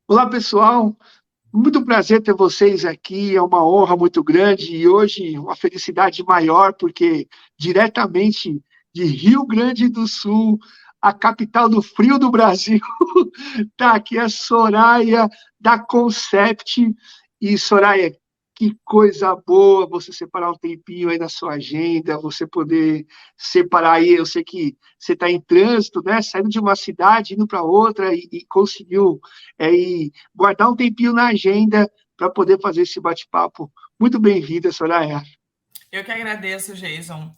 Olá, pessoal. Muito prazer ter vocês aqui. É uma honra muito grande e hoje uma felicidade maior, porque diretamente de Rio Grande do Sul, a capital do frio do Brasil, está aqui a Soraya da Concept. E, Soraya, que coisa boa você separar um tempinho aí na sua agenda, você poder separar aí. Eu sei que você está em trânsito, né? Saindo de uma cidade, indo para outra e conseguiu guardar um tempinho na agenda para poder fazer esse bate-papo. Muito bem-vinda, Soraya. Eu que agradeço, Jason.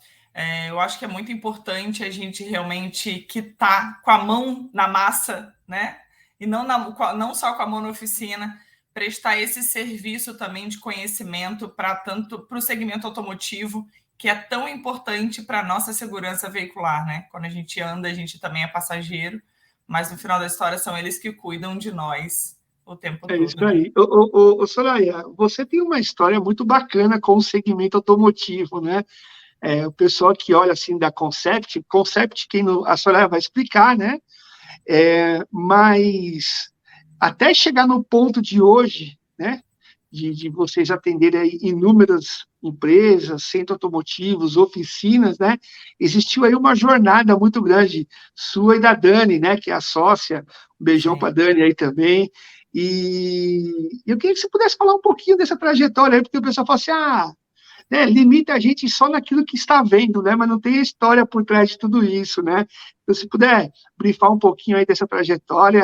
Eu acho que é muito importante a gente realmente que tá com a mão na massa, né? E não só com a mão na oficina, prestar esse serviço também de conhecimento para tanto para o segmento automotivo, que é tão importante para a nossa segurança veicular, né? Quando a gente anda, a gente também é passageiro, mas no final da história são eles que cuidam de nós o tempo É isso todo, né? aí. Soraya, você tem uma história muito bacana com o segmento automotivo, né? O pessoal que olha assim da Concept, quem não, a Soraya vai explicar, né? Mas até chegar no ponto de hoje, né? De vocês atenderem aí inúmeras empresas, centros automotivos, oficinas, né? Existiu aí uma jornada muito grande sua e da Dani, né? Que é a sócia. Um beijão para a Sim. Dani aí também. E eu queria que você pudesse falar um pouquinho dessa trajetória aí, porque o pessoal fala assim, né, limita a gente só naquilo que está vendo, né? Mas não tem a história por trás de tudo isso, né? Então, se puder brifar um pouquinho aí dessa trajetória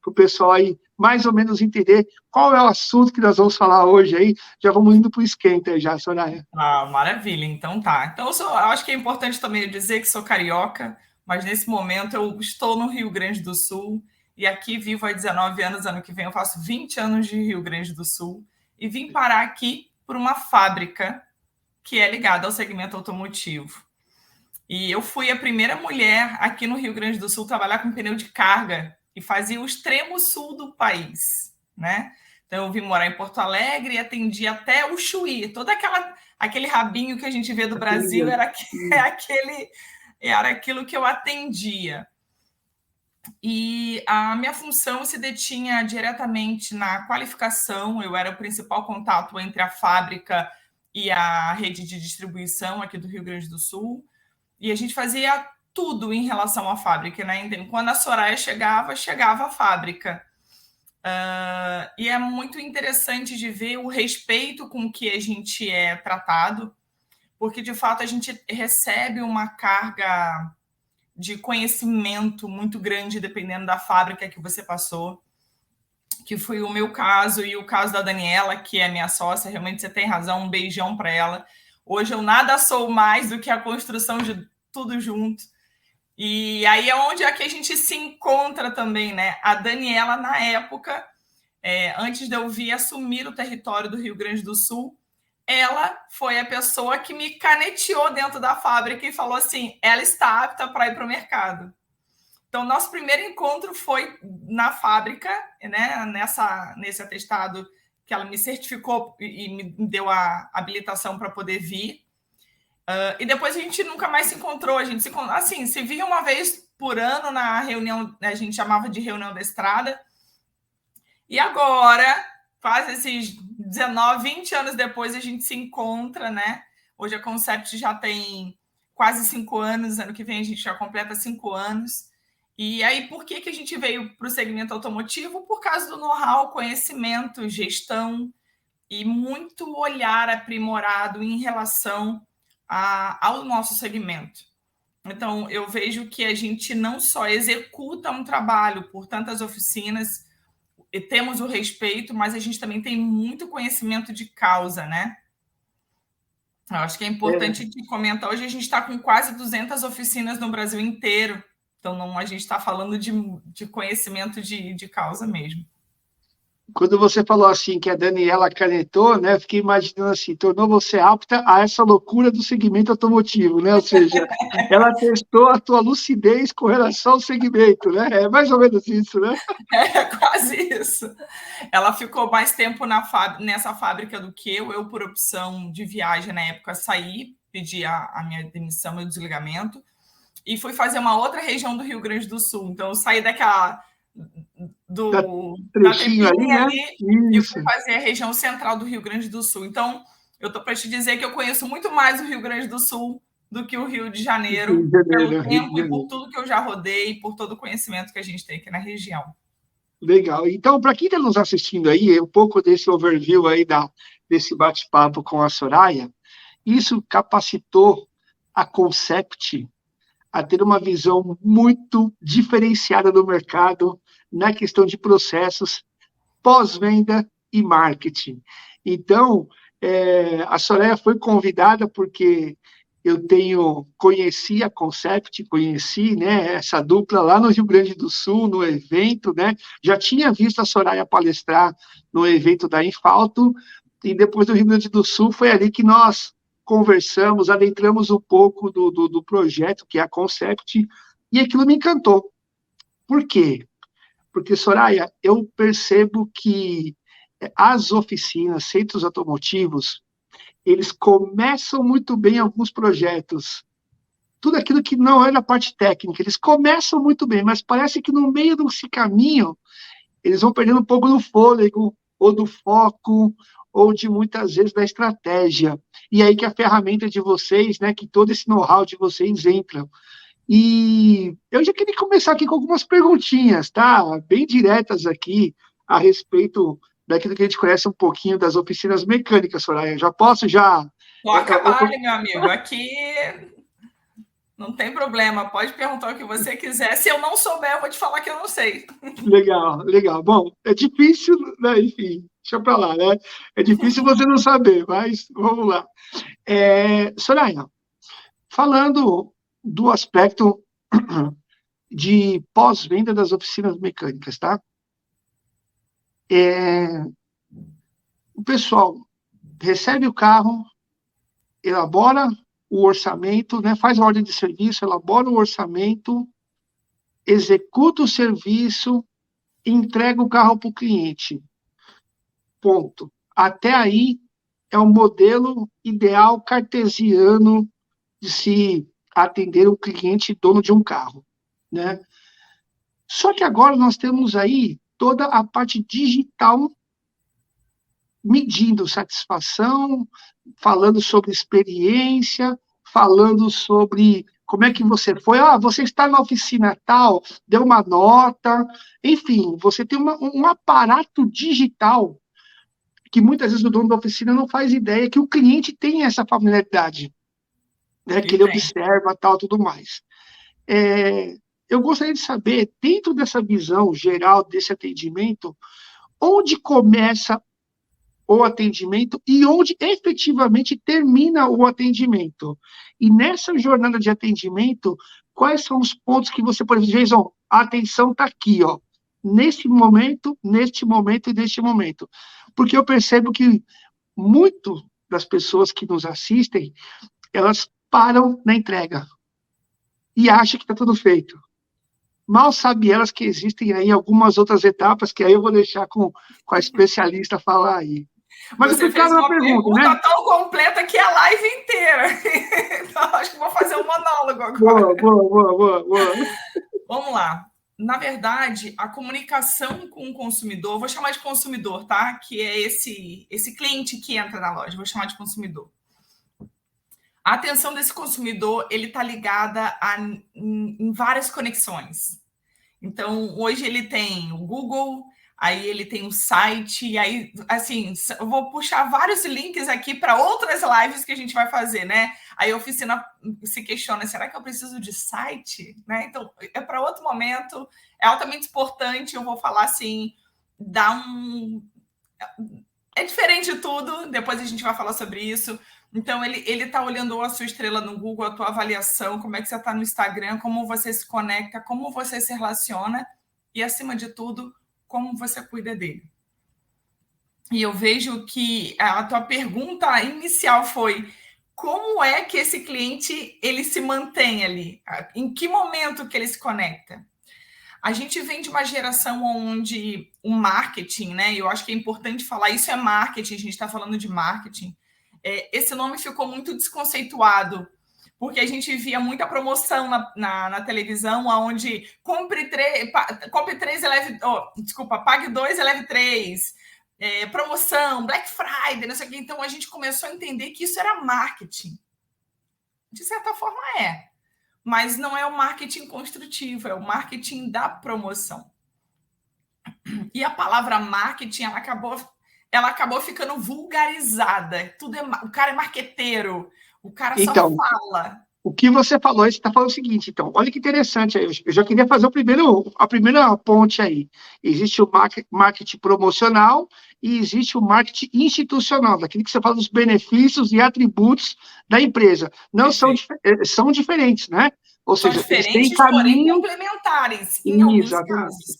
para o pessoal aí mais ou menos entender qual é o assunto que nós vamos falar hoje aí, já vamos indo para o esquenta já, Soraya. Ah, maravilha, então tá. Então, eu acho que é importante também eu dizer que sou carioca, mas nesse momento eu estou no Rio Grande do Sul e aqui vivo há 19 anos. Ano que vem eu faço 20 anos de Rio Grande do Sul e vim parar aqui por uma fábrica que é ligada ao segmento automotivo. E eu fui a primeira mulher aqui no Rio Grande do Sul a trabalhar com pneu de carga e fazia o extremo sul do país, né? Então eu vim morar em Porto Alegre e atendi até o Chuí, aquele rabinho que a gente vê do Brasil Aquele, era aquilo que eu atendia. E a minha função se detinha diretamente na qualificação. Eu era o principal contato entre a fábrica e a rede de distribuição aqui do Rio Grande do Sul. E a gente fazia tudo em relação à fábrica, né? Então, quando a Soraya chegava a fábrica. E é muito interessante de ver o respeito com que a gente é tratado, porque de fato a gente recebe uma carga de conhecimento muito grande dependendo da fábrica que você passou, que foi o meu caso e o caso da Daniela, que é minha sócia. Realmente você tem razão, um beijão para ela. Hoje eu nada sou mais do que a construção de tudo junto. E aí é onde é que a gente se encontra também, né? A Daniela, na época, antes de eu vir assumir o território do Rio Grande do Sul, ela foi a pessoa que me caneteou dentro da fábrica e falou assim: ela está apta para ir para o mercado. Então, nosso primeiro encontro foi na fábrica, né? Nesse atestado que ela me certificou e me deu a habilitação para poder vir. E depois a gente nunca mais se encontrou. A gente se via uma vez por ano na reunião, a gente chamava de reunião da estrada. E agora, quase esses 19, 20 anos depois, a gente se encontra, né? Hoje a Concept já tem quase 5 anos, ano que vem a gente já completa 5 anos. E aí, por que a gente veio para o segmento automotivo? Por causa do know-how, conhecimento, gestão e muito olhar aprimorado em relação ao nosso segmento. Então, eu vejo que a gente não só executa um trabalho por tantas oficinas, e temos o respeito, mas a gente também tem muito conhecimento de causa, né? Eu acho que é É, importante te comentar. Hoje a gente está com quase 200 oficinas no Brasil inteiro. Então, não, a gente está falando de conhecimento de causa mesmo. quando você falou assim que a Daniela canetou, né, eu fiquei imaginando assim, tornou você apta a essa loucura do segmento automotivo, né? Ou seja, ela testou a tua lucidez com relação ao segmento, né? É mais ou menos isso, né? É quase isso. Ela ficou mais tempo nessa fábrica do que eu. Eu, por opção de viagem na época, saí, pedi a minha demissão, meu desligamento, e fui fazer uma outra região do Rio Grande do Sul. Então, eu saí Da da trechinho ali, Trepinha né? ali, e Isso. fui fazer a região central do Rio Grande do Sul. Então, eu estou para te dizer que eu conheço muito mais o Rio Grande do Sul do que o Rio de Rio Janeiro, de pelo Janeiro, Rio de tempo e por Janeiro. tudo que eu já rodei, por todo o conhecimento que a gente tem aqui na região. Legal. Então, para quem está nos assistindo aí, um pouco desse overview aí desse bate-papo com a Soraya, isso capacitou a Concept a ter uma visão muito diferenciada do mercado na questão de processos pós-venda e marketing. Então, a Soraya foi convidada porque eu conheci a Concept, conheci, né, essa dupla lá no Rio Grande do Sul, no evento, né, já tinha visto a Soraya palestrar no evento da Infalto, e depois do Rio Grande do Sul foi ali que nós conversamos, adentramos um pouco do projeto, que é a Concept, e aquilo me encantou. Por quê? Porque, Soraya, eu percebo que as oficinas, centros automotivos, eles começam muito bem alguns projetos. Tudo aquilo que não é na parte técnica, eles começam muito bem, mas parece que no meio desse caminho, eles vão perdendo um pouco do fôlego, ou do foco, ou de muitas vezes da estratégia. E aí que a ferramenta de vocês, né, que todo esse know-how de vocês entra. E eu já queria começar aqui com algumas perguntinhas, tá? Bem diretas aqui a respeito daquilo que a gente conhece um pouquinho das oficinas mecânicas, Soraya. Já posso já. Toca vale, meu amigo. Aqui não tem problema. Pode perguntar o que você quiser. Se eu não souber, eu vou te falar que eu não sei. Legal, legal. Bom, é difícil, né? Enfim, deixa pra lá, né? É difícil você não saber, mas vamos lá. Soraya, falando do aspecto de pós-venda das oficinas mecânicas, tá? O pessoal recebe o carro, elabora o orçamento, né, faz a ordem de serviço, elabora o orçamento, executa o serviço, entrega o carro para o cliente. Ponto. Até aí é o modelo ideal cartesiano de se atender o cliente dono de um carro, né? Só que agora nós temos aí toda a parte digital medindo satisfação, falando sobre experiência, falando sobre como é que você foi. Ah, você está na oficina tal, deu uma nota. Enfim, você tem um aparato digital que muitas vezes o dono da oficina não faz ideia que o cliente tem essa familiaridade, né, que E ele tem. observa, tal, tudo mais. Eu gostaria de saber, dentro dessa visão geral desse atendimento, onde começa o atendimento e onde efetivamente termina o atendimento. E nessa jornada de atendimento, quais são os pontos que você, por exemplo, Jason, a atenção está aqui, ó, neste momento e neste momento. Porque eu percebo que muito das pessoas que nos assistem, elas param na entrega e acham que está tudo feito. Mal sabe elas que existem aí algumas outras etapas que aí eu vou deixar com a especialista falar aí. Mas eu Você fui fez claro na uma pergunta, né? pergunta tão completa que é a live inteira. Então, acho que vou fazer um monólogo Boa, agora. boa, boa, boa, boa. Vamos lá. Na verdade, a comunicação com o consumidor, vou chamar de consumidor, tá? Que é esse cliente que entra na loja, vou chamar de consumidor. A atenção desse consumidor, ele está ligada em várias conexões. Então, hoje ele tem o Google, aí ele tem o site, e aí, assim, eu vou puxar vários links aqui para outras lives que a gente vai fazer, né? Aí a oficina se questiona, será que eu preciso de site? Né? Então, é para outro momento, é altamente importante, eu vou falar assim, dá um... É diferente de tudo, depois a gente vai falar sobre isso. Então, ele está olhando a sua estrela no Google, a tua avaliação, como é que você está no Instagram, como você se conecta, como você se relaciona e, acima de tudo, como você cuida dele. E eu vejo que a tua pergunta inicial foi como é que esse cliente ele se mantém ali? Em que momento que ele se conecta? A gente vem de uma geração onde o marketing, né? Eu acho que é importante falar, isso é marketing, a gente está falando de marketing. Esse nome ficou muito desconceituado, porque a gente via muita promoção na televisão, onde compre 3, leve... pague 2 e leve 3. Promoção, Black Friday, não sei o quê. Então, a gente começou a entender que isso era marketing. De certa forma, mas não é o marketing construtivo, é o marketing da promoção. E a palavra marketing, ela acabou ficando vulgarizada. O cara é marqueteiro, o cara só fala. O que você falou, você está falando o seguinte, então, olha que interessante, eu já queria fazer a primeira ponte aí. Existe o marketing promocional e existe o marketing institucional, daquilo que você fala dos benefícios e atributos da empresa. Não são diferentes, né? Ou são seja, diferentes, eles têm caminho... porém complementares, em alguns casos.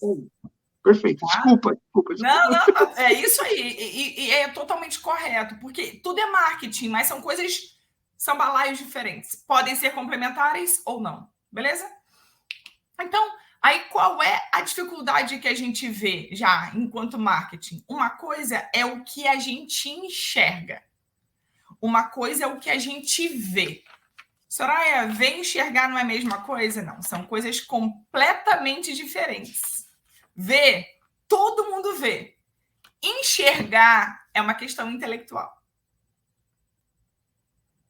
Perfeito, tá? Desculpa. Não, é isso aí, e é totalmente correto, porque tudo é marketing, mas são balaios diferentes. Podem ser complementares ou não, beleza? Então, aí qual é a dificuldade que a gente vê já enquanto marketing? Uma coisa é o que a gente enxerga. Uma coisa é o que a gente vê. Soraya, ver e enxergar não é a mesma coisa? Não, são coisas completamente diferentes. Ver, todo mundo vê. Enxergar é uma questão intelectual.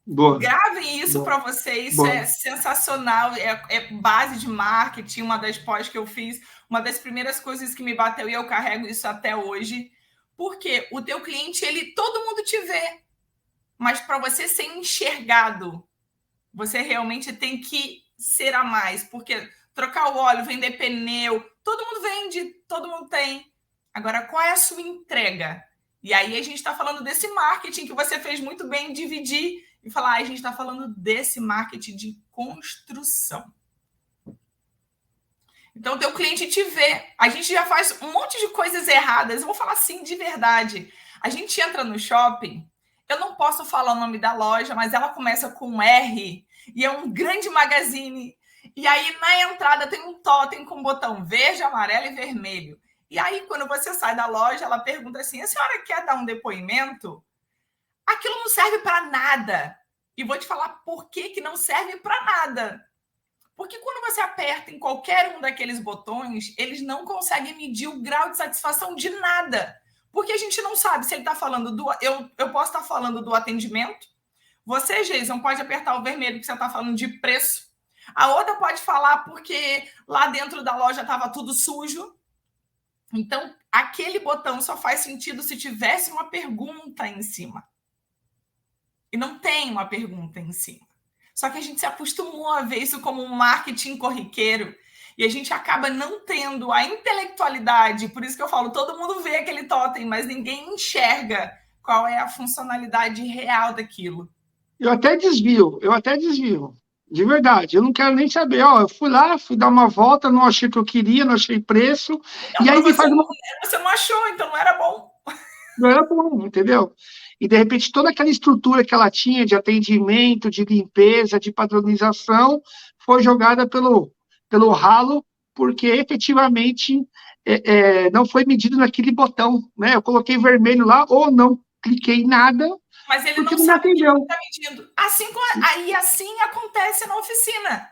Boa. Gravem isso para vocês, isso é sensacional, é base de marketing, uma das pós que eu fiz, uma das primeiras coisas que me bateu e eu carrego isso até hoje, porque o teu cliente, todo mundo te vê, mas para você ser enxergado, você realmente tem que ser a mais, porque trocar o óleo, vender pneu, todo mundo vende, todo mundo tem. Agora, qual é a sua entrega? E aí a gente está falando desse marketing que você fez muito bem, dividir e falar, a gente está falando desse marketing de construção. Então, o teu cliente te vê. A gente já faz um monte de coisas erradas. Eu vou falar assim, de verdade. A gente entra no shopping, eu não posso falar o nome da loja, mas ela começa com R e é um grande magazine. E aí, na entrada, tem um totem com botão verde, amarelo e vermelho. E aí, quando você sai da loja, ela pergunta assim, a senhora quer dar um depoimento? Aquilo não serve para nada. E vou te falar por que não serve para nada. Porque quando você aperta em qualquer um daqueles botões, eles não conseguem medir o grau de satisfação de nada. Porque a gente não sabe se ele está falando do... Eu posso estar falando do atendimento. Você, Jason, pode apertar o vermelho porque você está falando de preço. A outra pode falar porque lá dentro da loja estava tudo sujo. Então, aquele botão só faz sentido se tivesse uma pergunta em cima. E não tem uma pergunta em cima. Só que a gente se acostumou a ver isso como um marketing corriqueiro e a gente acaba não tendo a intelectualidade. Por isso que eu falo, todo mundo vê aquele totem, mas ninguém enxerga qual é a funcionalidade real daquilo. Eu até desvio. De verdade, eu não quero nem saber. Eu fui lá, fui dar uma volta, não achei o que eu queria, não achei preço. Então, e aí você não achou, então não era bom. Não era bom, entendeu? E, de repente, toda aquela estrutura que ela tinha de atendimento, de limpeza, de padronização, foi jogada pelo ralo, porque efetivamente não foi medido naquele botão, né? Eu coloquei vermelho lá, ou não cliquei em nada, mas ele porque não sabe o que ele está medindo. Assim acontece na oficina.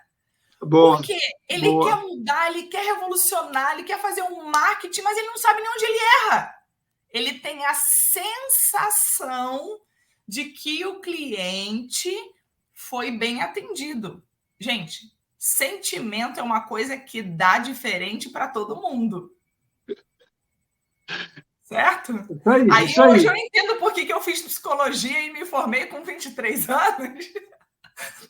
Boa, porque ele quer mudar, ele quer revolucionar, ele quer fazer um marketing, mas ele não sabe nem onde ele erra. Ele tem a sensação de que o cliente foi bem atendido. Gente, sentimento é uma coisa que dá diferente para todo mundo. Certo? Isso aí. Hoje eu entendo por que eu fiz psicologia e me formei com 23 anos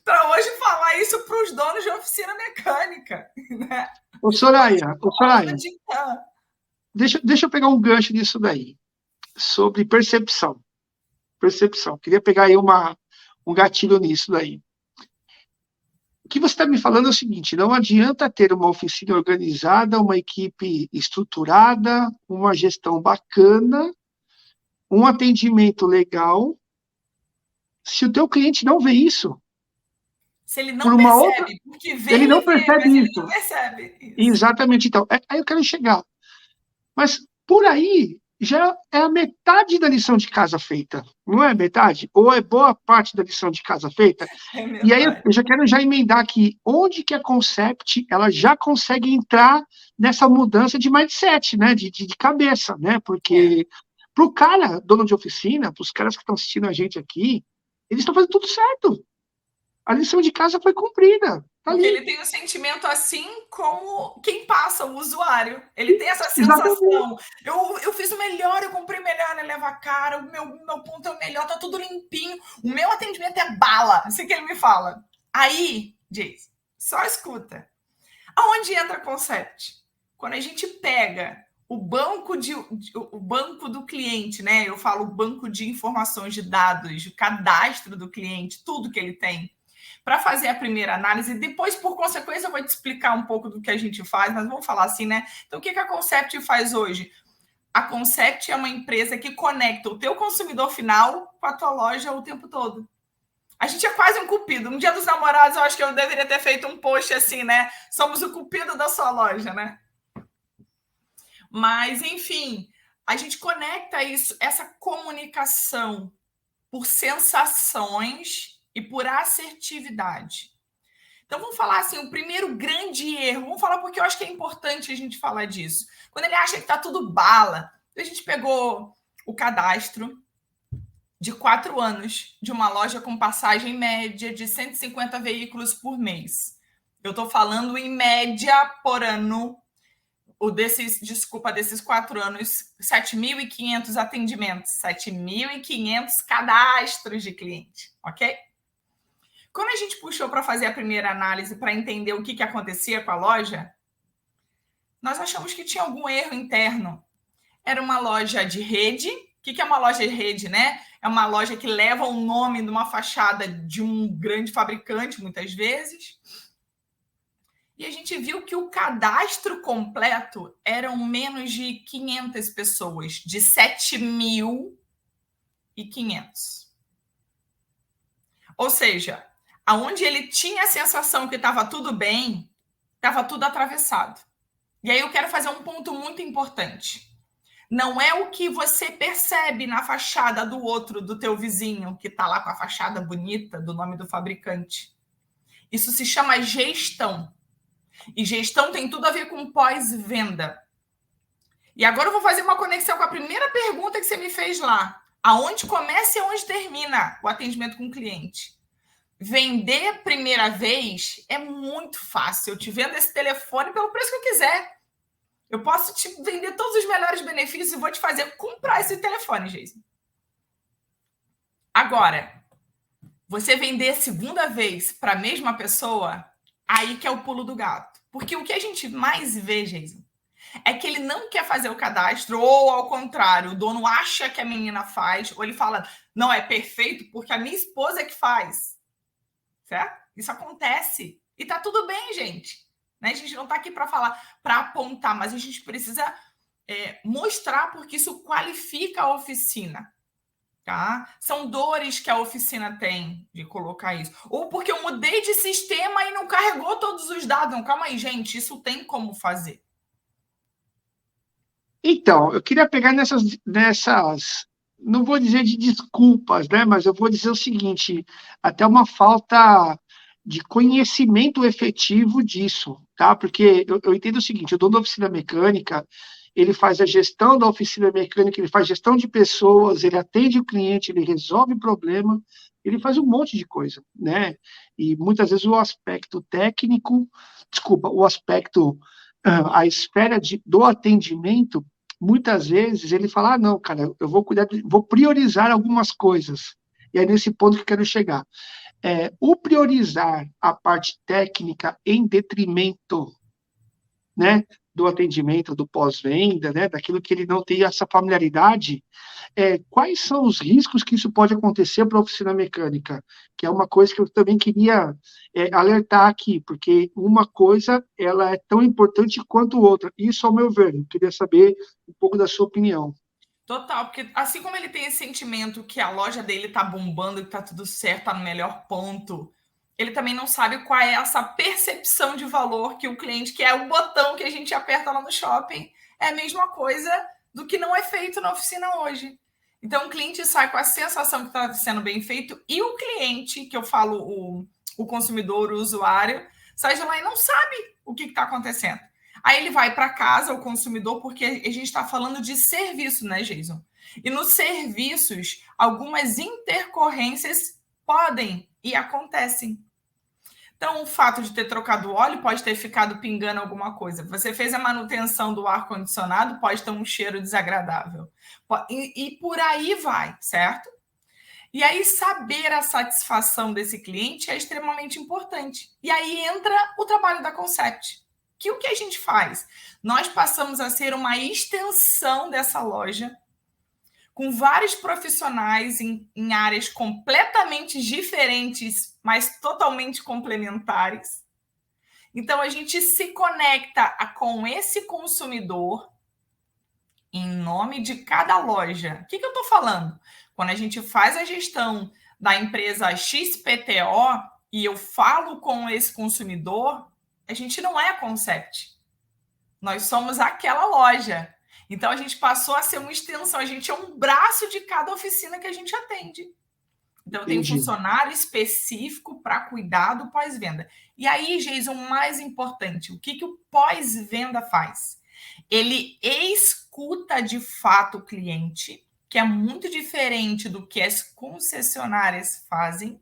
para hoje falar isso para os donos de oficina mecânica. Né? Ô, Soraya, deixa eu pegar um gancho nisso daí, sobre percepção. Queria pegar aí um gatilho nisso daí. O que você está me falando é o seguinte, não adianta ter uma oficina organizada, uma equipe estruturada, uma gestão bacana, um atendimento legal, se o teu cliente não vê isso. Se ele não percebe, porque vê, ele não percebe isso. Ele não percebe isso. Exatamente. Então, aí eu quero chegar. Mas, por aí, já é a metade da lição de casa feita, não é metade? Ou é boa parte da lição de casa feita? É E aí verdade. eu já quero já emendar aqui, onde que a Concept ela já consegue entrar nessa mudança de mindset, né, de cabeça, né, É. porque para o cara, dono de oficina, para os caras que estão assistindo a gente aqui, eles estão fazendo tudo certo. A lição de casa foi cumprida, tá Porque ali. ele tem um sentimento assim como quem passa, o usuário. Ele tem essa Exatamente. sensação. Eu fiz o melhor, eu comprei melhor, ele leva a cara, o meu ponto é o melhor, tá tudo limpinho. O meu atendimento é bala, assim que ele me fala. Aí, diz, só escuta. Aonde entra a Concept? Quando a gente pega o banco do cliente, né? Eu falo banco de informações de dados, o cadastro do cliente, tudo que ele tem, para fazer a primeira análise. Depois, por consequência, eu vou te explicar um pouco do que a gente faz, mas vamos falar assim, né? Então, o que a Concept faz hoje? A Concept é uma empresa que conecta o teu consumidor final com a tua loja o tempo todo. A gente é quase um cupido. No Dia dos Namorados, eu acho que eu deveria ter feito um post assim, né? Somos o cupido da sua loja, né? Mas, enfim, a gente conecta isso, essa comunicação por sensações e por assertividade. Então, vamos falar assim, o primeiro grande erro, vamos falar porque eu acho que é importante a gente falar disso. Quando ele acha que está tudo bala, a gente pegou o cadastro de 4 anos de uma loja com passagem média de 150 veículos por mês. Eu estou falando em média por ano, desses 4 anos, 7.500 atendimentos, 7.500 cadastros de cliente, ok? Quando a gente puxou para fazer a primeira análise para entender o que acontecia com a loja, nós achamos que tinha algum erro interno. Era uma loja de rede. O que é uma loja de rede, né? É uma loja que leva o nome de uma fachada de um grande fabricante, muitas vezes. E a gente viu que o cadastro completo eram menos de 500 pessoas, de 7.500. Ou seja, aonde ele tinha a sensação que estava tudo bem, estava tudo atravessado. E aí eu quero fazer um ponto muito importante. Não é o que você percebe na fachada do outro, do teu vizinho, que está lá com a fachada bonita do nome do fabricante. Isso se chama gestão. E gestão tem tudo a ver com pós-venda. E agora eu vou fazer uma conexão com a primeira pergunta que você me fez lá. Aonde começa e aonde termina o atendimento com o cliente? Vender primeira vez é muito fácil. Eu te vendo esse telefone pelo preço que eu quiser. Eu posso te vender todos os melhores benefícios e vou te fazer comprar esse telefone, Jason. Agora, você vender segunda vez para a mesma pessoa, aí que é o pulo do gato. Porque o que a gente mais vê, Jason, é que ele não quer fazer o cadastro, ou ao contrário, o dono acha que a menina faz, ou ele fala, não, é perfeito porque a minha esposa é que faz. Certo? Isso acontece. E tá tudo bem, gente. Né? A gente não tá aqui para falar, para apontar, mas a gente precisa mostrar porque isso qualifica a oficina. Tá? São dores que a oficina tem de colocar isso. Ou porque eu mudei de sistema e não carregou todos os dados. Não, calma aí, gente, isso tem como fazer. Então, eu queria pegar nessas, não vou dizer de desculpas, né, mas eu vou dizer o seguinte, até uma falta de conhecimento efetivo disso, tá? Porque eu entendo o seguinte, o dono da oficina mecânica, ele faz a gestão da oficina mecânica, ele faz gestão de pessoas, ele atende o cliente, ele resolve o problema, ele faz um monte de coisa, né? E muitas vezes o aspecto técnico, desculpa, o aspecto a esfera do atendimento, muitas vezes ele fala, não, cara, eu vou cuidar, vou priorizar algumas coisas. E é nesse ponto que eu quero chegar. O priorizar a parte técnica em detrimento, né, do atendimento, do pós-venda, né, daquilo que ele não tem essa familiaridade, quais são os riscos que isso pode acontecer para a oficina mecânica? Que é uma coisa que eu também queria alertar aqui, porque uma coisa ela é tão importante quanto outra. Isso, ao meu ver, eu queria saber um pouco da sua opinião. Total, porque assim como ele tem esse sentimento que a loja dele tá bombando, que tá tudo certo, tá no melhor ponto, ele também não sabe qual é essa percepção de valor que o cliente, que é o botão que a gente aperta lá no shopping, é a mesma coisa do que não é feito na oficina hoje. Então, o cliente sai com a sensação que está sendo bem feito e o cliente, que eu falo o consumidor, o usuário, sai de lá e não sabe o que está acontecendo. Aí ele vai para casa, o consumidor, porque a gente está falando de serviço, né, Jason? E nos serviços, algumas intercorrências podem e acontecem. Então, o fato de ter trocado óleo pode ter ficado pingando alguma coisa. Você fez a manutenção do ar-condicionado, pode ter um cheiro desagradável. E por aí vai, certo? E aí, saber a satisfação desse cliente é extremamente importante. E aí entra o trabalho da Concept. Que o que a gente faz? Nós passamos a ser uma extensão dessa loja, com vários profissionais em áreas completamente diferentes, mas totalmente complementares. Então, a gente se conecta com esse consumidor em nome de cada loja. O que eu estou falando? Quando a gente faz a gestão da empresa XPTO e eu falo com esse consumidor, a gente não é a Concept. Nós somos aquela loja. Então, a gente passou a ser uma extensão. A gente é um braço de cada oficina que a gente atende. Então, tem um funcionário específico para cuidar do pós-venda. E aí, Jason, o mais importante, o que o pós-venda faz? Ele escuta de fato o cliente, que é muito diferente do que as concessionárias fazem.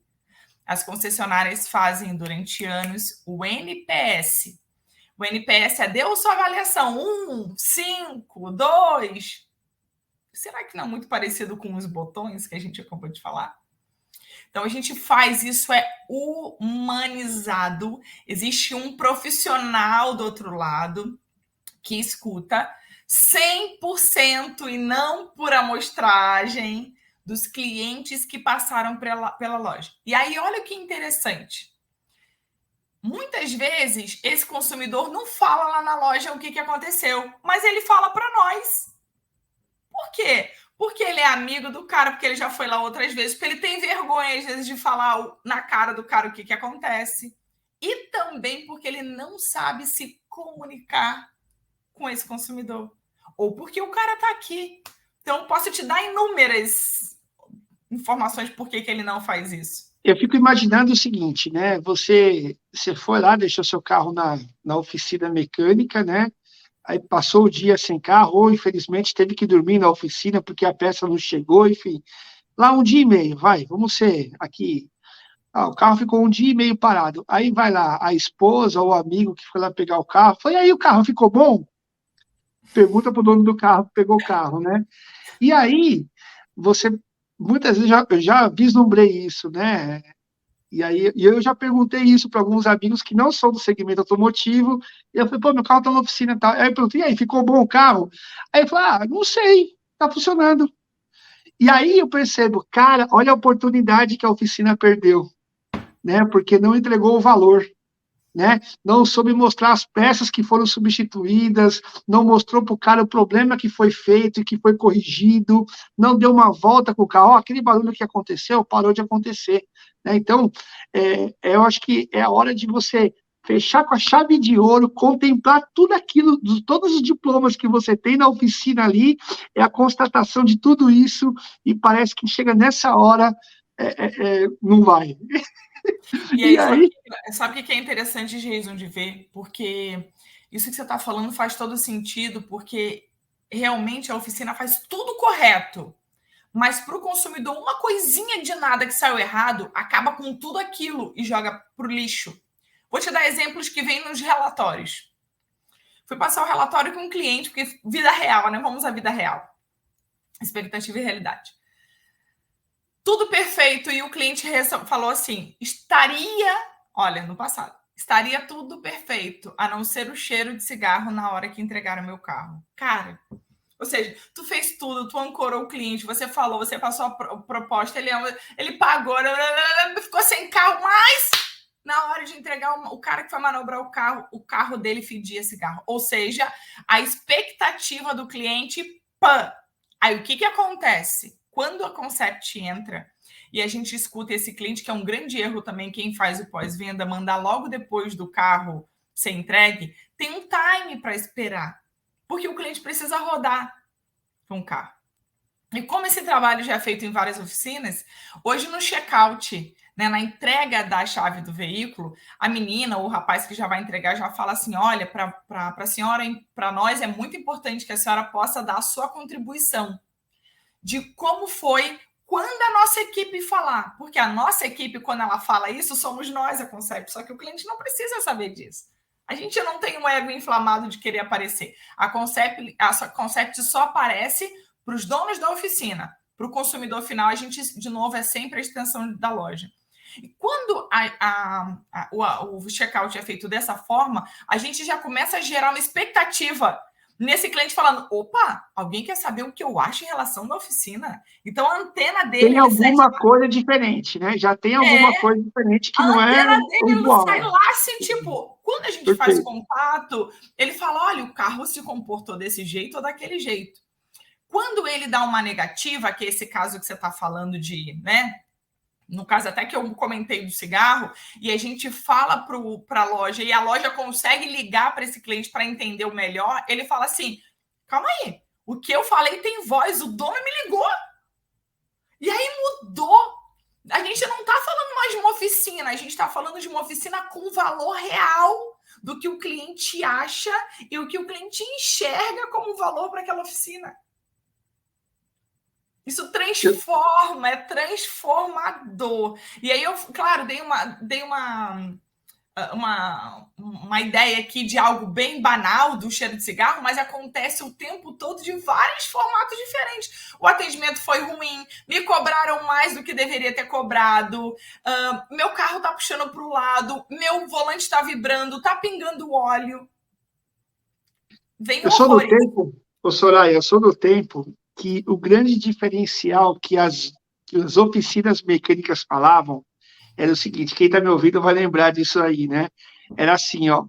As concessionárias fazem durante anos o NPS. O NPS é deu sua avaliação 1, 5, 2. Será que não é muito parecido com os botões que a gente acabou de falar? Então, a gente faz isso, é humanizado. Existe um profissional do outro lado que escuta 100% e não por amostragem dos clientes que passaram pela loja. E aí, olha que interessante. Muitas vezes, esse consumidor não fala lá na loja o que aconteceu, mas ele fala para nós. Por quê? Porque ele é amigo do cara, porque ele já foi lá outras vezes, porque ele tem vergonha, às vezes, de falar na cara do cara o que acontece. E também porque ele não sabe se comunicar com esse consumidor. Ou porque o cara está aqui. Então, posso te dar inúmeras informações por que ele não faz isso. Eu fico imaginando o seguinte, né? Você foi lá, deixou seu carro na oficina mecânica, né? Aí passou o dia sem carro, ou infelizmente teve que dormir na oficina porque a peça não chegou, enfim. Lá 1 dia e meio, vamos ser aqui. O carro ficou 1 dia e meio parado. Aí vai lá a esposa ou o amigo que foi lá pegar o carro, foi aí o carro ficou bom? Pergunta para o dono do carro que pegou o carro, né? E aí, você, muitas vezes, eu já vislumbrei isso, né? E aí eu já perguntei isso para alguns amigos que não são do segmento automotivo, e eu falei, pô, meu carro está na oficina e tal. Aí eu perguntei, e aí, ficou bom o carro? Aí ele falou, não sei, está funcionando. E aí eu percebo, cara, olha a oportunidade que a oficina perdeu, né? Porque não entregou o valor, né? Não soube mostrar as peças que foram substituídas, não mostrou para o cara o problema que foi feito e que foi corrigido, não deu uma volta com o carro, aquele barulho que aconteceu parou de acontecer, né? Então, eu acho que é a hora de você fechar com a chave de ouro, contemplar tudo aquilo, todos os diplomas que você tem na oficina ali, é a constatação de tudo isso, e parece que chega nessa hora, não vai. E aí, sabe o que é interessante, Jason, de ver? Porque isso que você está falando faz todo sentido, porque realmente a oficina faz tudo correto. Mas para o consumidor, uma coisinha de nada que saiu errado, acaba com tudo aquilo e joga para o lixo. Vou te dar exemplos que vêm nos relatórios. Fui passar o relatório com um cliente, porque vida real, né? Vamos à vida real. Expectativa e realidade. Tudo perfeito, e o cliente falou assim, no passado, estaria tudo perfeito, a não ser o cheiro de cigarro na hora que entregaram o meu carro. Cara, ou seja, tu fez tudo, tu ancorou o cliente, você falou, você passou a proposta, ele pagou, ficou sem carro, mas na hora de entregar o cara que foi manobrar o carro dele fedia cigarro. Ou seja, a expectativa do cliente, pã! Aí o que acontece? Quando a Concept entra e a gente escuta esse cliente, que é um grande erro também, quem faz o pós-venda, mandar logo depois do carro ser entregue, tem um time para esperar, porque o cliente precisa rodar. para um carro. E como esse trabalho já é feito em várias oficinas, hoje no check-out, né, na entrega da chave do veículo, a menina ou o rapaz que já vai entregar já fala assim: olha, para a senhora, para nós é muito importante que a senhora possa dar a sua contribuição de como foi quando a nossa equipe falar. Porque a nossa equipe, quando ela fala isso, somos nós a Concept, só que o cliente não precisa saber disso. A gente não tem um ego inflamado de querer aparecer. A Concept só aparece para os donos da oficina. Para o consumidor final, a gente, de novo, é sempre a extensão da loja. E quando o checkout é feito dessa forma, a gente já começa a gerar uma expectativa nesse cliente falando: opa, alguém quer saber o que eu acho em relação da oficina? Então a antena dele... Tem alguma coisa diferente, né? Já tem alguma coisa diferente que não é a antena dele igual. sai lá assim, tipo, quando a gente faz contato, ele fala: olha, o carro se comportou desse jeito ou daquele jeito. Quando ele dá uma negativa, que é esse caso que você está falando de, né? No caso até que eu comentei do cigarro, e a gente fala para a loja, e a loja consegue ligar para esse cliente para entender o melhor, ele fala assim: calma aí, o que eu falei tem voz, o dono me ligou. E aí mudou. A gente não está falando mais de uma oficina, a gente está falando de uma oficina com valor real do que o cliente acha e o que o cliente enxerga como valor para aquela oficina. Isso transforma, é transformador. E aí eu, claro, dei uma ideia aqui de algo bem banal do cheiro de cigarro, mas acontece o tempo todo de vários formatos diferentes. O atendimento foi ruim, me cobraram mais do que deveria ter cobrado, meu carro está puxando para o lado, meu volante está vibrando, está pingando óleo. Eu sou do tempo, Soraya, eu sou do tempo que o grande diferencial que as oficinas mecânicas falavam era o seguinte: quem está me ouvindo vai lembrar disso aí, né? Era assim, ó.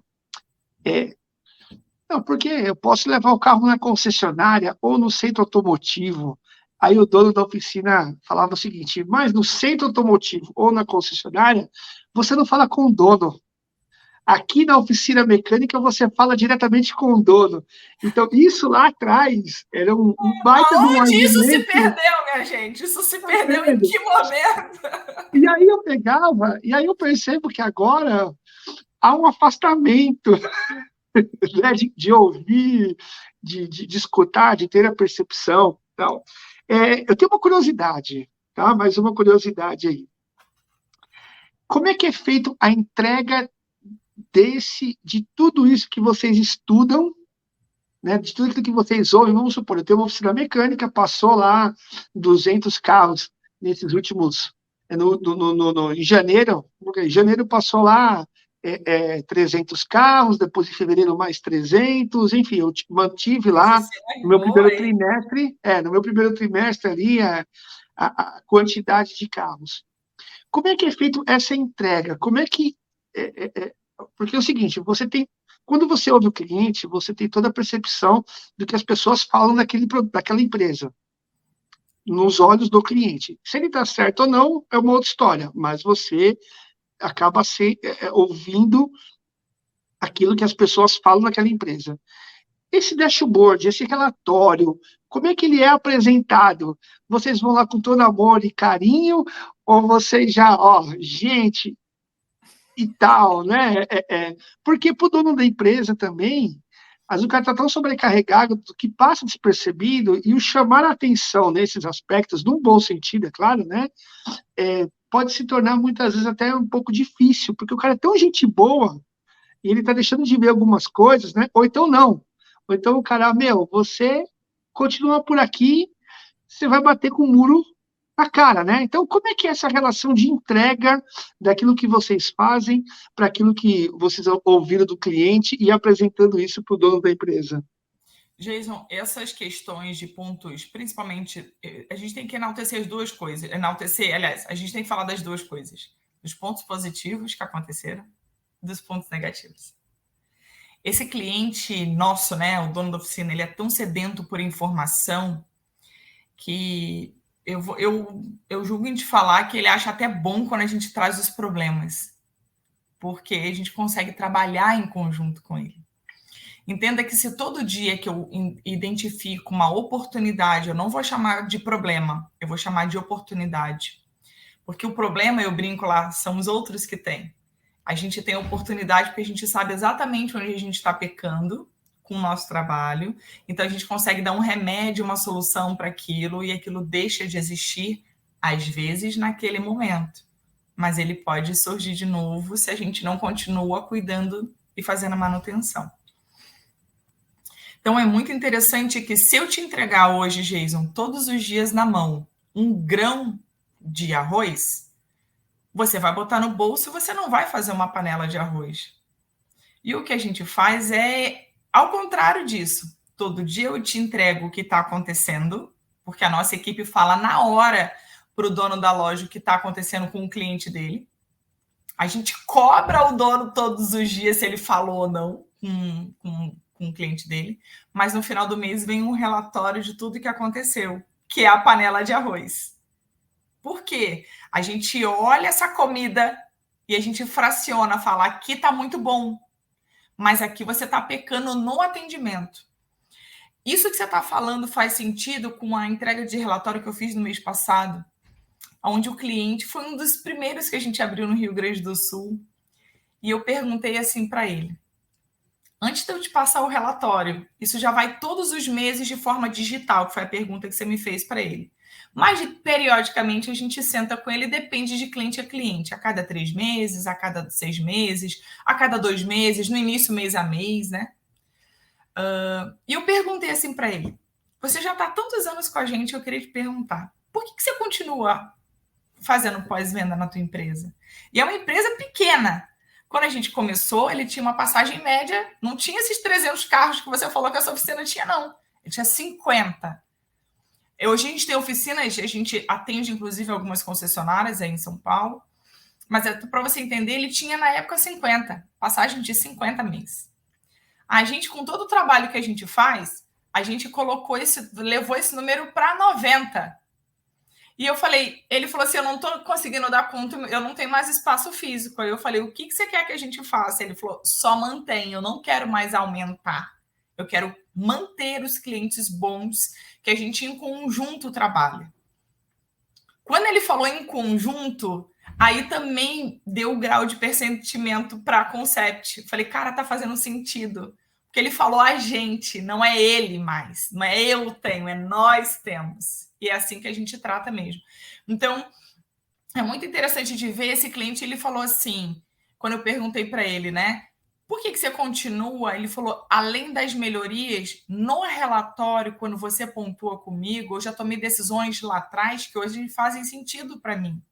Não, porque eu posso levar o carro na concessionária ou no centro automotivo. Aí o dono da oficina falava o seguinte: mas no centro automotivo ou na concessionária, você não fala com o dono. Aqui na oficina mecânica você fala diretamente com o dono. Então, isso lá atrás era um baita de um argumento. Onde isso se perdeu, minha gente? Isso se perdeu em que momento? E aí eu pegava, e aí eu percebo que agora há um afastamento, né, de ouvir, de escutar, de ter a percepção. Então, eu tenho uma curiosidade, tá? Mais uma curiosidade aí. Como é que é feito a entrega de tudo isso que vocês estudam, né, de tudo que vocês ouvem? Vamos supor, eu tenho uma oficina mecânica, passou lá 200 carros nesses últimos... em janeiro, passou lá 300 carros, depois em fevereiro mais 300, enfim, eu mantive lá no meu primeiro trimestre, ali a quantidade de carros. Como é que é feito essa entrega? Como é que... porque é o seguinte, quando você ouve o cliente, você tem toda a percepção do que as pessoas falam daquela empresa, nos olhos do cliente. Se ele está certo ou não, é uma outra história, mas você acaba ouvindo aquilo que as pessoas falam daquela empresa. Esse dashboard, esse relatório, como é que ele é apresentado? Vocês vão lá com todo amor e carinho, ou vocês já, gente, e tal, né? Porque para o dono da empresa também, às vezes o cara está tão sobrecarregado do que passa despercebido, e o chamar a atenção nesses aspectos, num bom sentido, é claro, né? Pode se tornar muitas vezes até um pouco difícil, porque o cara é tão gente boa, e ele está deixando de ver algumas coisas, né? Ou então não. Ou então o cara, você continua por aqui, você vai bater com o muro na cara, né? Então, como é que é essa relação de entrega daquilo que vocês fazem para aquilo que vocês ouviram do cliente e apresentando isso para o dono da empresa? Jason, essas questões de pontos, principalmente, a gente tem que enaltecer as duas coisas. Aliás, a gente tem que falar das duas coisas. Dos pontos positivos que aconteceram e dos pontos negativos. Esse cliente nosso, né, o dono da oficina, ele é tão sedento por informação que eu julgo em te falar que ele acha até bom quando a gente traz os problemas, porque a gente consegue trabalhar em conjunto com ele. Entenda que se todo dia que eu identifico uma oportunidade, eu não vou chamar de problema, eu vou chamar de oportunidade. Porque o problema, eu brinco lá, são os outros que têm. A gente tem oportunidade porque a gente sabe exatamente onde a gente está pecando com o nosso trabalho. Então, a gente consegue dar um remédio, uma solução para aquilo, e aquilo deixa de existir, às vezes, naquele momento. Mas ele pode surgir de novo se a gente não continua cuidando e fazendo a manutenção. Então, é muito interessante que se eu te entregar hoje, Jason, todos os dias na mão, um grão de arroz, você vai botar no bolso e você não vai fazer uma panela de arroz. E o que a gente faz é ao contrário disso. Todo dia eu te entrego o que está acontecendo, porque a nossa equipe fala na hora para o dono da loja o que está acontecendo com o cliente dele. A gente cobra o dono todos os dias se ele falou ou não com o cliente dele, mas no final do mês vem um relatório de tudo que aconteceu, que é a panela de arroz. Por quê? A gente olha essa comida e a gente fraciona, fala, aqui está muito bom, mas aqui você está pecando no atendimento. Isso que você está falando faz sentido com a entrega de relatório que eu fiz no mês passado, onde o cliente foi um dos primeiros que a gente abriu no Rio Grande do Sul, e eu perguntei assim para ele, antes de eu te passar o relatório, isso já vai todos os meses de forma digital, que foi a pergunta que você me fez para ele. Mas, periodicamente, a gente senta com ele, depende de cliente a cliente, a cada 3 meses, a cada 6 meses, a cada 2 meses, no início, mês a mês, né? E eu perguntei assim para ele, você já está há tantos anos com a gente, eu queria te perguntar, por que você continua fazendo pós-venda na tua empresa? E é uma empresa pequena. Quando a gente começou, ele tinha uma passagem média, não tinha esses 300 carros que você falou que a sua oficina tinha, não. Ele tinha 50. Hoje a gente tem oficinas, a gente atende inclusive algumas concessionárias aí em São Paulo, mas para você entender, ele tinha na época 50, passagem de 50 mês. A gente, com todo o trabalho que a gente faz, a gente levou esse número para 90. E eu falei, ele falou assim, eu não estou conseguindo dar conta, eu não tenho mais espaço físico. Aí eu falei, o que você quer que a gente faça? Ele falou, só mantém, eu não quero mais aumentar. Eu quero manter os clientes bons que a gente em conjunto trabalha. Quando ele falou em conjunto, aí também deu o grau de pressentimento para a Concept. Falei, cara, tá fazendo sentido. Porque ele falou a gente, não é ele mais. Não é eu tenho, é nós temos. E é assim que a gente trata mesmo. Então, é muito interessante de ver esse cliente, ele falou assim, quando eu perguntei para ele, né? Por que você continua? Ele falou, além das melhorias, no relatório, quando você pontua comigo, eu já tomei decisões lá atrás que hoje fazem sentido para mim.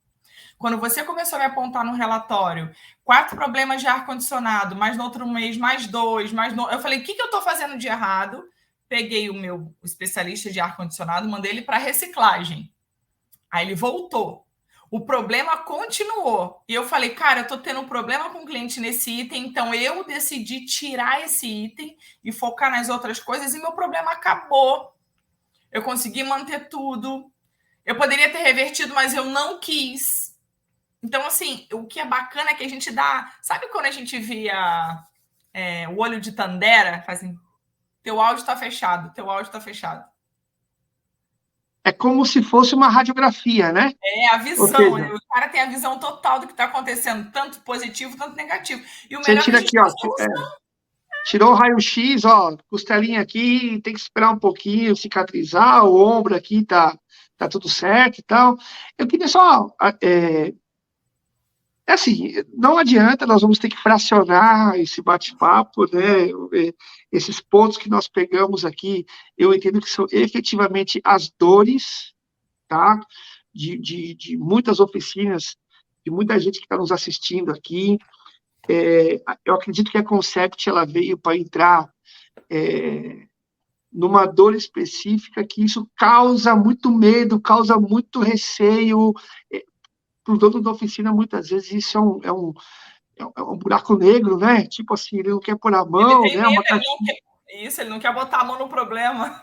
Quando você começou a me apontar no relatório, 4 problemas de ar-condicionado, mas no outro mês mais 2, eu falei, o que eu estou fazendo de errado? Peguei o meu especialista de ar-condicionado, mandei ele para reciclagem. Aí ele voltou. O problema continuou. E eu falei, cara, eu estou tendo um problema com o cliente nesse item, então eu decidi tirar esse item e focar nas outras coisas e meu problema acabou. Eu consegui manter tudo. Eu poderia ter revertido, mas eu não quis. Então, assim, o que é bacana é que a gente dá... Sabe quando a gente via o olho de Tandera? Faz assim, teu áudio está fechado, teu áudio está fechado. É como se fosse uma radiografia, né? É a visão. Seja, o cara tem a visão total do que está acontecendo, tanto positivo, tanto negativo. E o melhor você tira aqui, ó, tirou o raio-x, ó, costelinha aqui, tem que esperar um pouquinho, cicatrizar, o ombro aqui tá tudo certo e tal. Eu queria só... assim, não adianta, nós vamos ter que fracionar esse bate-papo, né? Esses pontos que nós pegamos aqui, eu entendo que são efetivamente as dores, tá? De muitas oficinas, de muita gente que está nos assistindo aqui. Eu acredito que a Concept, ela veio para entrar numa dor específica, que isso causa muito medo, causa muito receio. Para o dono da oficina, muitas vezes, isso é um buraco negro, né? Tipo assim, ele não quer pôr a mão, ele tem né? Isso, ele não quer botar a mão no problema.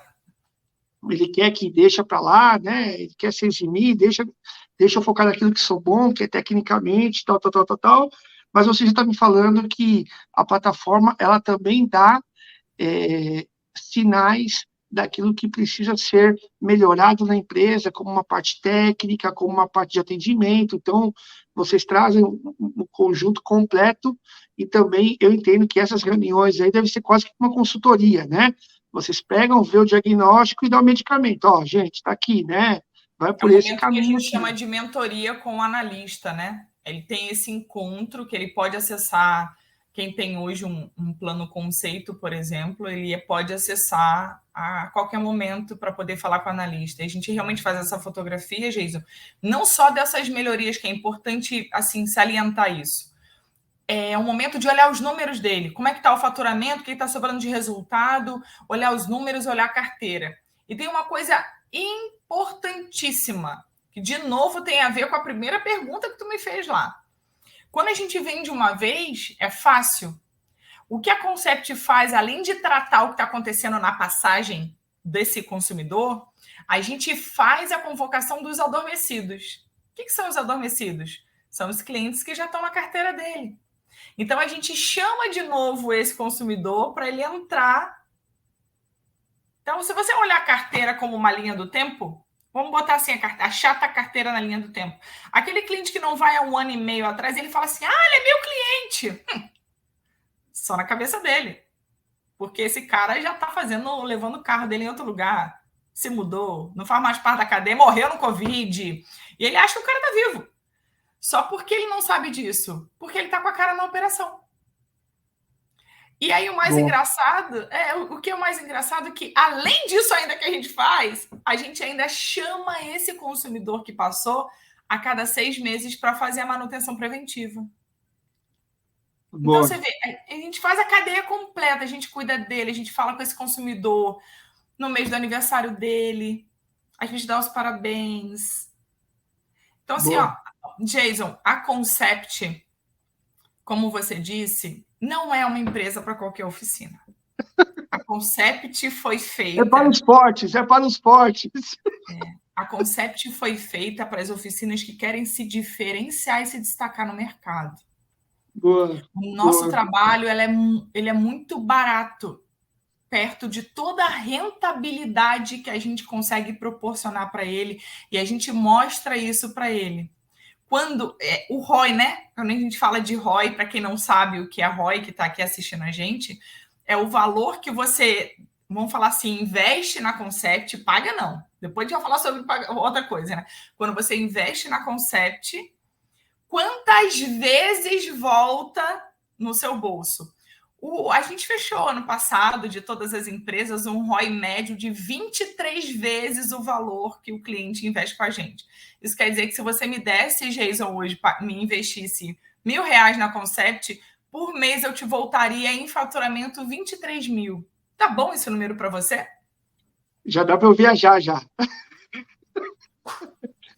Ele quer que deixa para lá, né? Ele quer se eximir, deixa eu focar naquilo que sou bom, que é tecnicamente, tal. Mas você já está me falando que a plataforma, ela também dá sinais daquilo que precisa ser melhorado na empresa, como uma parte técnica, como uma parte de atendimento. Então, vocês trazem um conjunto completo e também eu entendo que essas reuniões aí devem ser quase que uma consultoria, né? Vocês pegam, vê o diagnóstico e dão o medicamento. Ó, gente, está aqui, né? Vai É um por esse momento que a caminho gente aqui. chama de mentoria com o analista, né? Ele tem esse encontro que ele pode acessar. Quem tem hoje um plano conceito, por exemplo, ele pode acessar a qualquer momento para poder falar com o analista. E a gente realmente faz essa fotografia, Jason, não só dessas melhorias, que é importante assim salientar isso. É um momento de olhar os números dele, como é que está o faturamento, o que está sobrando de resultado, olhar os números, olhar a carteira. E tem uma coisa importantíssima, que de novo tem a ver com a primeira pergunta que tu me fez lá. Quando a gente vende uma vez, é fácil. O que a Concept faz, além de tratar o que está acontecendo na passagem desse consumidor, a gente faz a convocação dos adormecidos. O que são os adormecidos? São os clientes que já estão na carteira dele. Então, a gente chama de novo esse consumidor para ele entrar. Então, se você olhar a carteira como uma linha do tempo, vamos botar assim a chata carteira na linha do tempo. Aquele cliente que não vai há 1 ano e meio atrás, ele fala assim, ele é meu cliente. Só na cabeça dele. Porque esse cara já está levando o carro dele em outro lugar, se mudou, não faz mais parte da cadeia, morreu no Covid. E ele acha que o cara está vivo. Só porque ele não sabe disso. Porque ele está com a cara na operação. E aí o mais engraçado, o que é o mais engraçado é que, além disso ainda que a gente faz, a gente ainda chama esse consumidor que passou a cada 6 meses para fazer a manutenção preventiva. Então, você vê, a gente faz a cadeia completa, a gente cuida dele, a gente fala com esse consumidor no mês do aniversário dele, a gente dá os parabéns. Então, assim, Jason, a Concept, como você disse, não é uma empresa para qualquer oficina. A Concept foi feita... É para os fortes, é para os fortes. A Concept foi feita para as oficinas que querem se diferenciar e se destacar no mercado. O nosso trabalho ele é muito barato, perto de toda a rentabilidade que a gente consegue proporcionar para ele, e a gente mostra isso para ele. Quando o ROI, né? Quando a gente fala de ROI, para quem não sabe o que é ROI, que está aqui assistindo a gente, é o valor que você, vamos falar assim, investe na Concept, paga não. Depois a gente vai falar sobre outra coisa, né? Quando você investe na Concept, quantas vezes volta no seu bolso? A gente fechou ano passado, de todas as empresas, um ROI médio de 23 vezes o valor que o cliente investe com a gente. Isso quer dizer que se você me desse, Jason, hoje, me investisse R$1.000 na Concept, por mês eu te voltaria em faturamento 23 mil. Tá bom esse número para você? Já dá para eu viajar, já.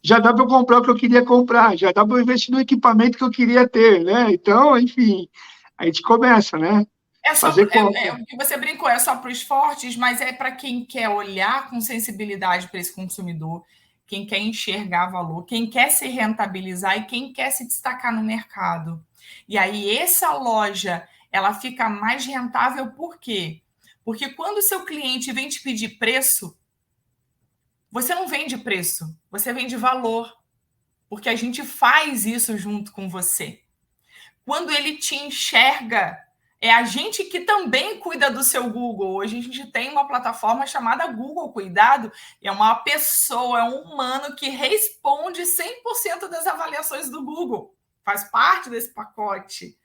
Já dá para eu comprar o que eu queria comprar, já dá para eu investir no equipamento que eu queria ter, né? Então, enfim, a gente começa, né? O que você brincou, é só para os fortes, mas é para quem quer olhar com sensibilidade para esse consumidor, quem quer enxergar valor, quem quer se rentabilizar e quem quer se destacar no mercado. E aí, essa loja, ela fica mais rentável por quê? Porque quando o seu cliente vem te pedir preço, você não vende preço, você vende valor. Porque a gente faz isso junto com você. Quando ele te enxerga, é a gente que também cuida do seu Google. Hoje a gente tem uma plataforma chamada Google Cuidado, e é uma pessoa, é um humano que responde 100% das avaliações do Google. Faz parte desse pacote.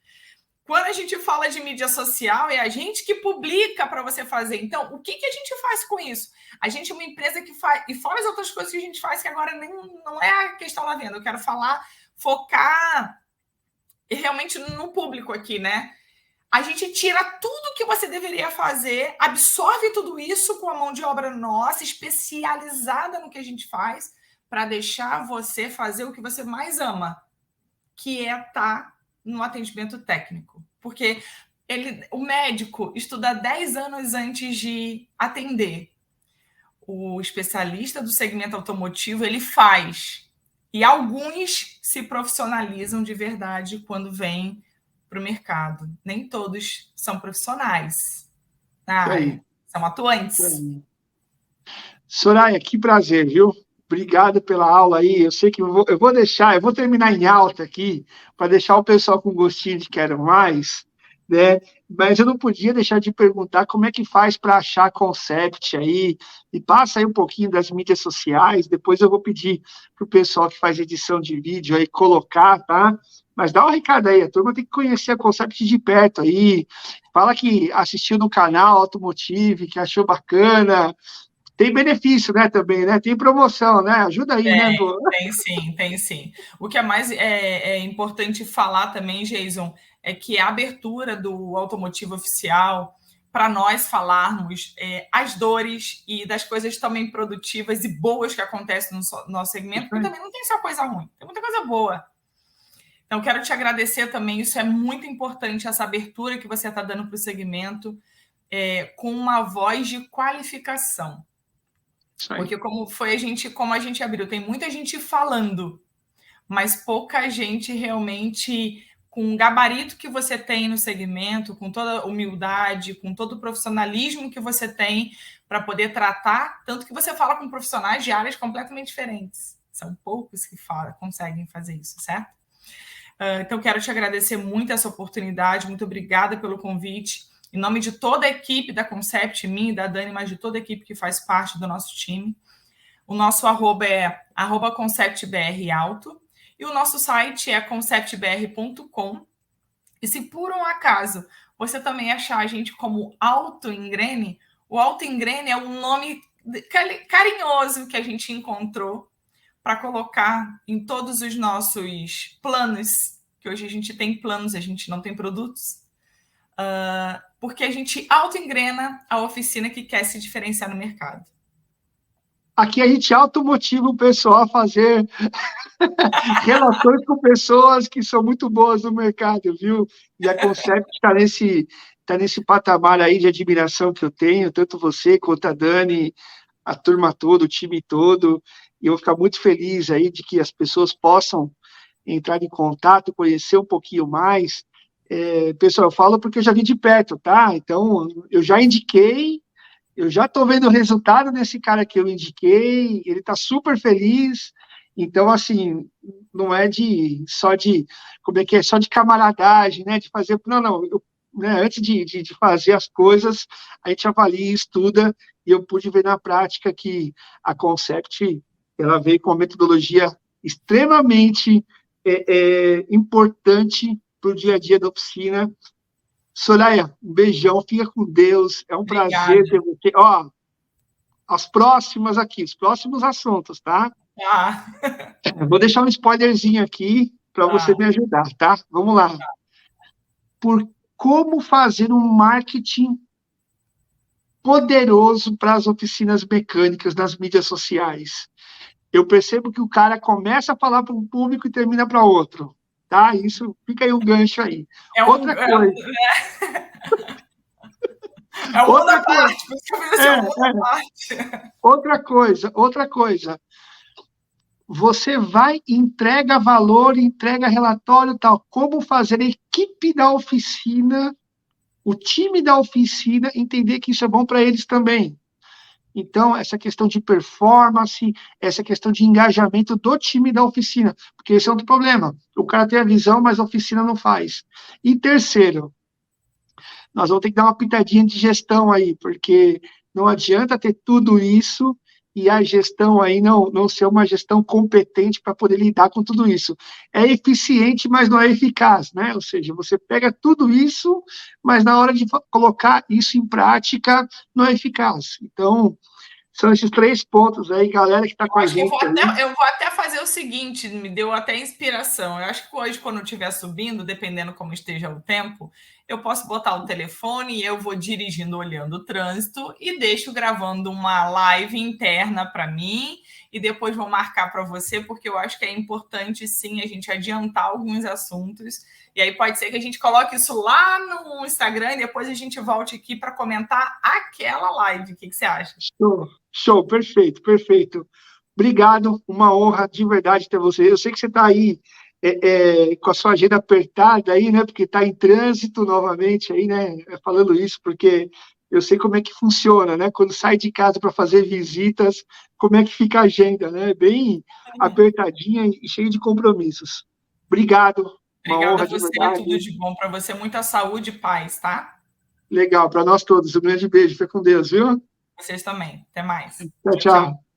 Quando a gente fala de mídia social, é a gente que publica para você fazer. Então, o que a gente faz com isso? A gente é uma empresa que faz... E fora as outras coisas que a gente faz, que agora não é a questão da venda. Eu quero focar realmente no público aqui, né? A gente tira tudo que você deveria fazer, absorve tudo isso com a mão de obra nossa, especializada no que a gente faz, para deixar você fazer o que você mais ama, que é estar no atendimento técnico. Porque o médico estuda 10 anos antes de atender. O especialista do segmento automotivo, ele faz. E alguns se profissionalizam de verdade quando vêm para o mercado. Nem todos são profissionais. Isso aí. São atuantes. Soraya, que prazer, viu? Obrigado pela aula aí. Eu sei que eu vou terminar em alta aqui, para deixar o pessoal com gostinho de quero mais, né? Mas eu não podia deixar de perguntar como é que faz para achar concept aí, e passa aí um pouquinho das mídias sociais, depois eu vou pedir para o pessoal que faz edição de vídeo aí colocar, tá? Mas dá um recado aí, a turma tem que conhecer a Concept de perto aí, fala que assistiu no canal Automotive, que achou bacana, tem benefício, né, também, né? Tem promoção, né? Ajuda aí, né, pô? Tem sim, tem sim. O que é mais importante falar também, Jason, é que a abertura do Automotivo Oficial, para nós falarmos as dores e das coisas também produtivas e boas que acontecem no nosso segmento, porque também não tem só coisa ruim, tem muita coisa boa. Então, quero te agradecer também, isso é muito importante, essa abertura que você está dando para o segmento, com uma voz de qualificação. Porque como a gente abriu, tem muita gente falando, mas pouca gente realmente com o gabarito que você tem no segmento, com toda a humildade, com todo o profissionalismo que você tem para poder tratar, tanto que você fala com profissionais de áreas completamente diferentes. São poucos que conseguem fazer isso, certo? Então, quero te agradecer muito essa oportunidade, muito obrigada pelo convite. Em nome de toda a equipe da Concept, mim e da Dani, mas de toda a equipe que faz parte do nosso time. O nosso arroba é @conceptbrauto e o nosso site é conceptbr.com. E se por um acaso você também achar a gente como Auto Engrene, o Auto Engrene é um nome carinhoso que a gente encontrou para colocar em todos os nossos planos, que hoje a gente tem planos, a gente não tem produtos, porque a gente auto-engrena a oficina que quer se diferenciar no mercado. Aqui a gente automotiva o pessoal a fazer relações com pessoas que são muito boas no mercado, viu? E a Concept tá nesse patamar aí de admiração que eu tenho, tanto você quanto a Dani, a turma toda, o time todo, e eu vou ficar muito feliz aí de que as pessoas possam entrar em contato, conhecer um pouquinho mais. Pessoal, eu falo porque eu já vi de perto, tá? Então, eu já indiquei, eu já estou vendo o resultado desse cara que eu indiquei, ele está super feliz. Então, assim, não é como é que é, só de camaradagem, né? De fazer, não, né, antes de fazer as coisas, a gente avalia, estuda, e eu pude ver na prática que a Concept, ela veio com uma metodologia extremamente importante para o dia a dia da oficina. Soraya, um beijão, fica com Deus, é um prazer ter você. Ó, as próximas aqui, os próximos assuntos, tá? Eu vou deixar um spoilerzinho aqui para você me ajudar, tá? Vamos lá. Por como fazer um marketing poderoso para as oficinas mecânicas nas mídias sociais. Eu percebo que o cara começa a falar para um público e termina para outro, tá? Isso, fica aí um gancho aí. Outra coisa. É um mundo à parte, por isso que eu fiz assim, um mundo à parte. Outra coisa. Você vai, entrega valor, entrega relatório, tal. Como fazer a equipe da oficina, o time da oficina, entender que isso é bom para eles também. Então, essa questão de performance, essa questão de engajamento do time da oficina, porque esse é outro problema. O cara tem a visão, mas a oficina não faz. E terceiro, nós vamos ter que dar uma pitadinha de gestão aí, porque não adianta ter tudo isso e a gestão aí não ser uma gestão competente para poder lidar com tudo isso. É eficiente, mas não é eficaz, né? Ou seja, você pega tudo isso, mas na hora de colocar isso em prática, não é eficaz. Então, são esses 3 pontos aí, galera que está com a gente. Eu vou até fazer o seguinte, me deu até inspiração. Eu acho que hoje, quando eu estiver subindo, dependendo como esteja o tempo, eu posso botar o telefone e eu vou dirigindo, olhando o trânsito e deixo gravando uma live interna para mim e depois vou marcar para você, porque eu acho que é importante, sim, a gente adiantar alguns assuntos. E aí pode ser que a gente coloque isso lá no Instagram e depois a gente volte aqui para comentar aquela live. O que você acha? Show, perfeito. Obrigado, uma honra de verdade ter você. Eu sei que você está aí com a sua agenda apertada aí, né? Porque está em trânsito novamente aí, né? Falando isso, porque eu sei como é que funciona, né? Quando sai de casa para fazer visitas, como é que fica a agenda, né? Bem apertadinha e cheia de compromissos. Obrigado, uma Obrigada a honra de você, tudo verdade. de bom para você, muita saúde e paz, tá? Legal, para nós todos. Um grande beijo. Fica com Deus, viu? Vocês também. Até mais. Tchau, Tchau, tchau. tchau.